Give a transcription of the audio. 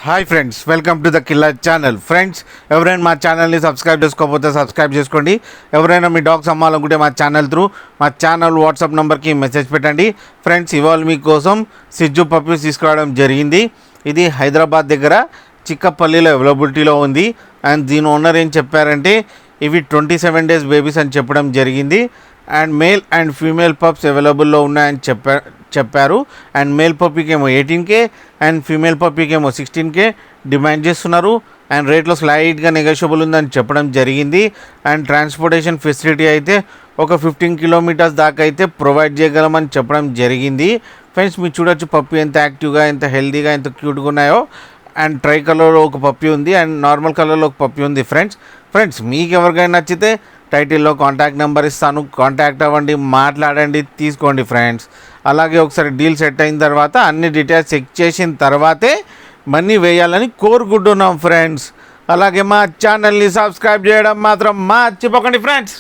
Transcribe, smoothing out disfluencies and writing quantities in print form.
Hi friends, welcome to the killer channel. Friends, ఎవరైనా మా ఛానల్ని సబ్స్క్రైబ్ చేసుకోకపోతే సబ్స్క్రైబ్ చేసుకోండి. ఎవరైనా మీ డాగ్స్ అమ్మాలనుకుంటే మా ఛానల్ వాట్సాప్ నెంబర్కి మెసేజ్ పెట్టండి. ఫ్రెండ్స్, ఇవాళ మీకోసం సిజ్జు పప్పీస్ తీసుకురావడం జరిగింది. ఇది హైదరాబాద్ దగ్గర చిక్కపల్లిలో అవైలబిలిటీలో ఉంది. అండ్ దీని ఓనర్ ఏం చెప్పారంటే ఇవి 27 days బేబీస్ అని చెప్పడం జరిగింది. And male and female pups అవైలబుల్లో ఉన్నాయని చెప్పారు. అండ్ మేల్ పప్పీకి ఏమో 18K అండ్ ఫీమేల్ పప్పీకి ఏమో 16K డిమాండ్ చేస్తున్నారు. అండ్ రేట్లో స్లైట్గా నెగోషియబుల్ ఉందని చెప్పడం జరిగింది. అండ్ ట్రాన్స్పోర్టేషన్ ఫెసిలిటీ అయితే ఒక 15 kilometers దాకా అయితే ప్రొవైడ్ చేయగలమని చెప్పడం జరిగింది. ఫ్రెండ్స్, మీరు చూడొచ్చు పప్పీ ఎంత యాక్టివ్గా, ఎంత హెల్తీగా, ఎంత క్యూట్గా ఉన్నాయో. అండ్ ట్రై కలర్లో ఒక పప్పీ ఉంది అండ్ నార్మల్ కలర్లో ఒక పప్పీ ఉంది. ఫ్రెండ్స్ మీకు ఎవరికైనా నచ్చితే టైటిల్లో కాంటాక్ట్ నెంబర్ ఇస్తాను, కాంటాక్ట్ అవ్వండి, మాట్లాడండి, తీసుకోండి ఫ్రెండ్స్. అలాగే ఒకసారి డీల్ సెట్ అయిన తర్వాత అన్ని డీటెయిల్స్ చెక్ చేసిన తర్వాతే మనీ వేయాలని కోరుకుంటున్నాం ఫ్రెండ్స్. అలాగే మా ఛానల్ని సబ్స్క్రైబ్ చేయడం మాత్రం మర్చిపోకండి ఫ్రెండ్స్.